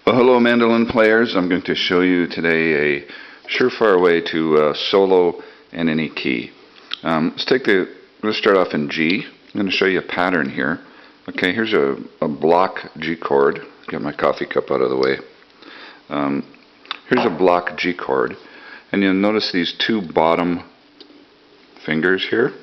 Well, hello mandolin players. I'm going to show you today a surefire way to solo in any key. Let's start off in G. I'm going to show you a pattern here. Okay, here's a block G chord. Get my coffee cup out of the way. Here's a block G chord, and you'll notice these two bottom fingers here.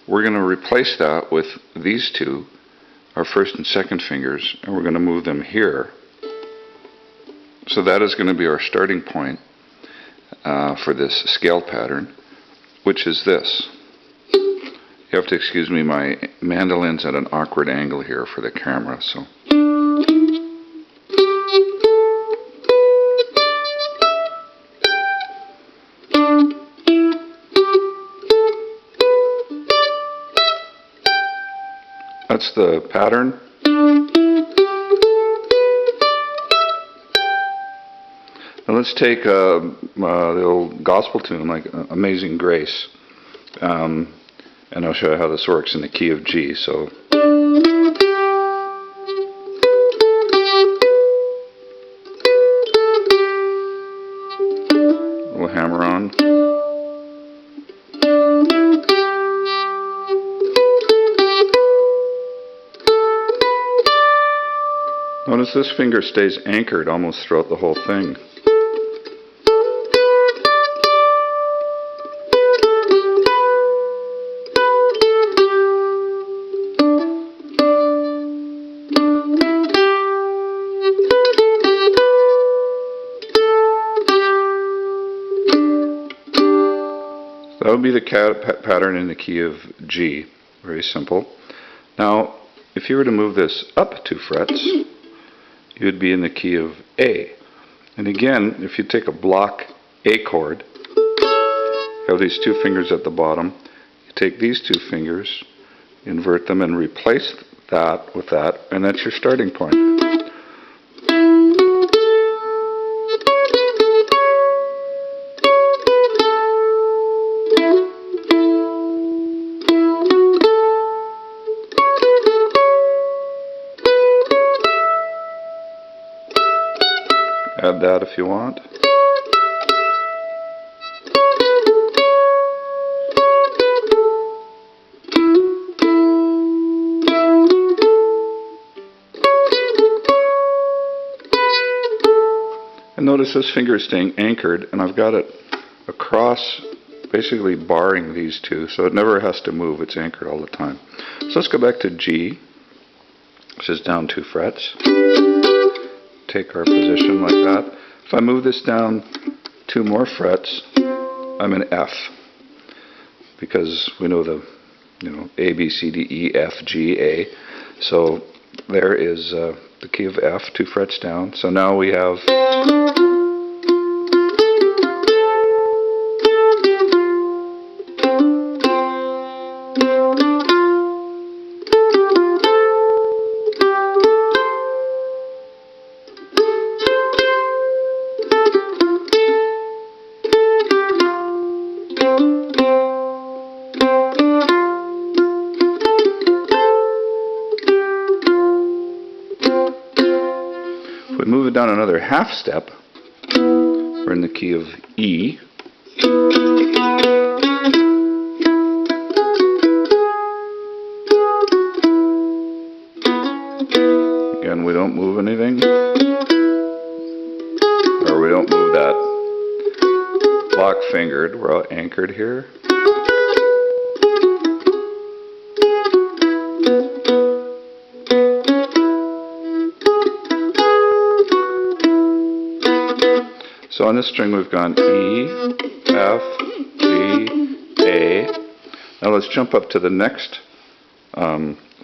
We're going to replace that with these two, our first and second fingers, and we're going to move them here. So that is going to be our starting point for this scale pattern, which is this. You have to excuse me, my mandolin's at an awkward angle here for the camera, so. That's the pattern. Now let's take the old gospel tune like Amazing Grace, and I'll show you how this works in the key of G. So we'll hammer on. Notice this finger stays anchored almost throughout the whole thing. That would be the pattern in the key of G. Very simple. Now, if you were to move this up 2 frets, you would be in the key of A. And again, if you take a block A chord, you have these 2 fingers at the bottom. You take these 2 fingers, invert them, and replace that with that, and that's your starting point. Add that if you want. And notice this finger is staying anchored, and I've got it across, basically barring these two, so it never has to move. It's anchored all the time. So let's go back to G, which is down 2 frets. Take our position like that. If I move this down 2 more frets, I'm in F, because we know the A, B, C, D, E, F, G, A. So there is the key of F, 2 frets down. So now we have we move it down another half step, we're in the key of E. Again, we don't move anything, or we don't move that block fingered, we're all anchored here. So on this string we've gone E, F, G, A. Now let's jump up to the next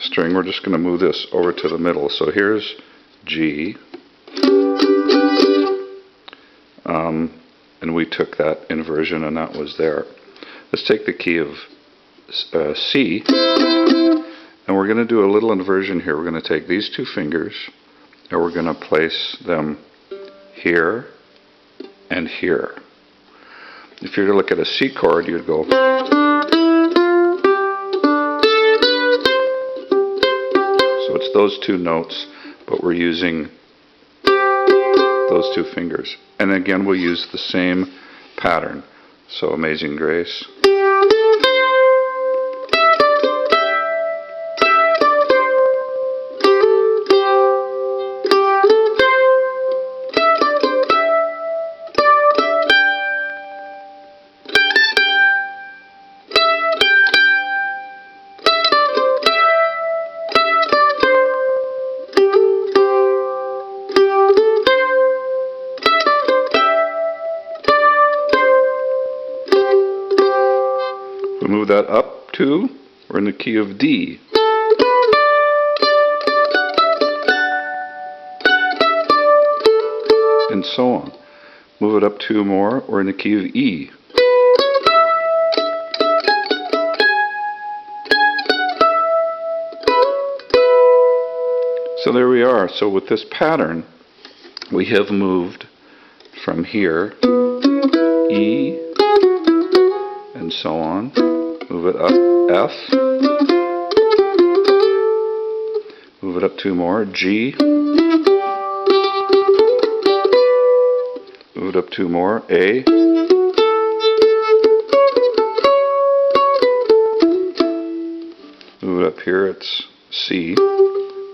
string. We're just going to move this over to the middle. So here's G. And we took that inversion and that was there. Let's take the key of C. And we're going to do a little inversion here. We're going to take these 2 fingers and we're going to place them here and here. If you were to look at a C chord, you'd go. So it's those 2 notes, but we're using those two fingers. And again, we'll use the same pattern. So Amazing Grace. We move that up to, we're in the key of D. And so on. Move it up 2 more, we're in the key of E. So there we are. So with this pattern, we have moved from here, E, and so on. Move it up, F. Move it up 2 more, G. Move it up 2 more, A. Move it up here, it's C.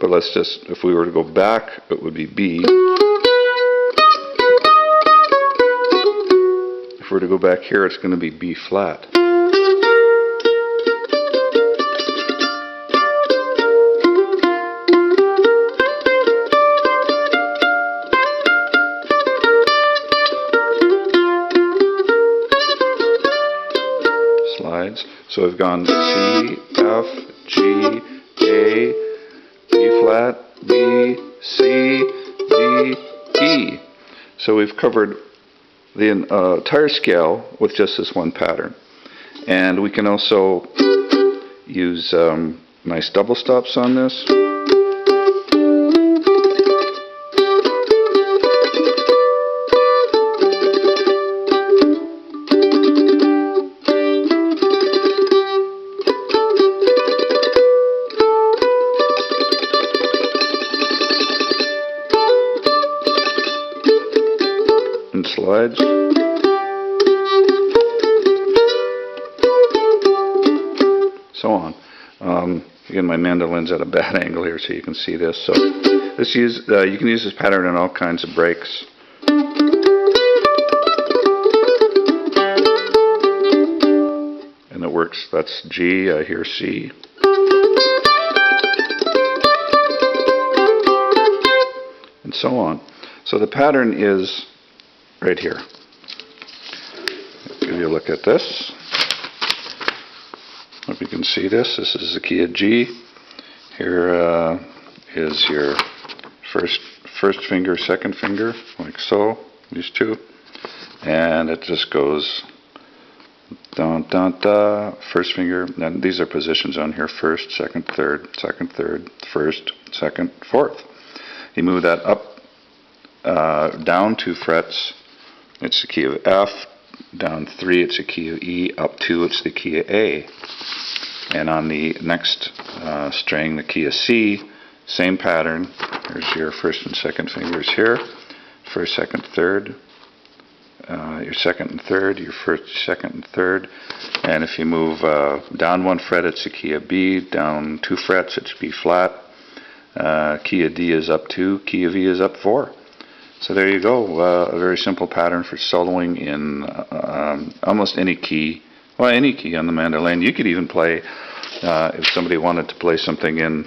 But let's just, if we were to go back, it would be B. If we were to go back here, it's going to be B flat. Slides. So we've gone C, F, G, A, B flat, B, C, D, E. So we've covered the entire scale with just this one pattern. And we can also use nice double stops on this. And slides. So on. Again, my mandolin's at a bad angle here, so you can see this. So this you can use this pattern in all kinds of breaks. And it works. That's G. I hear C. And so on. So the pattern is right here. Give you a look at this. Hope you can see this. This is the key of G. Here is your first finger, second finger, like so. These two, and it just goes down, down, da. First finger. And these are positions on here: first, second, third, first, second, fourth. You move that up, down 2 frets. It's the key of F. Down 3, it's the key of E. Up 2, it's the key of A. And on the next string, the key of C, same pattern. Here's your first and second fingers here. First, second, third. Your second and third. Your first, second, and third. And if you move down 1 fret, it's the key of B. Down 2 frets, it's B flat. Key of D is up 2. Key of E is up 4. So there you go, a very simple pattern for soloing in almost any key, well, any key on the mandolin. You could even play, if somebody wanted to play something in,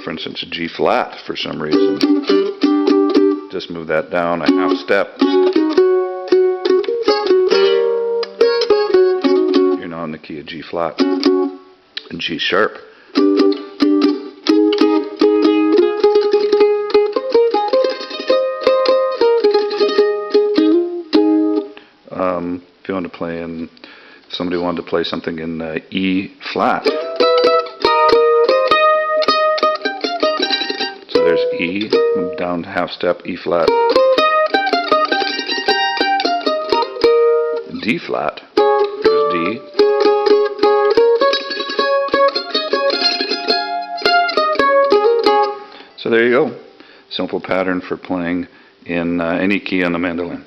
for instance, a G flat for some reason. Just move that down a half step. You're now in the key of G flat and G sharp. If you want to play in, somebody wanted to play something in E flat. So there's E, move down half step, E flat, D flat, there's D. So there you go. Simple pattern for playing in any key on the mandolin.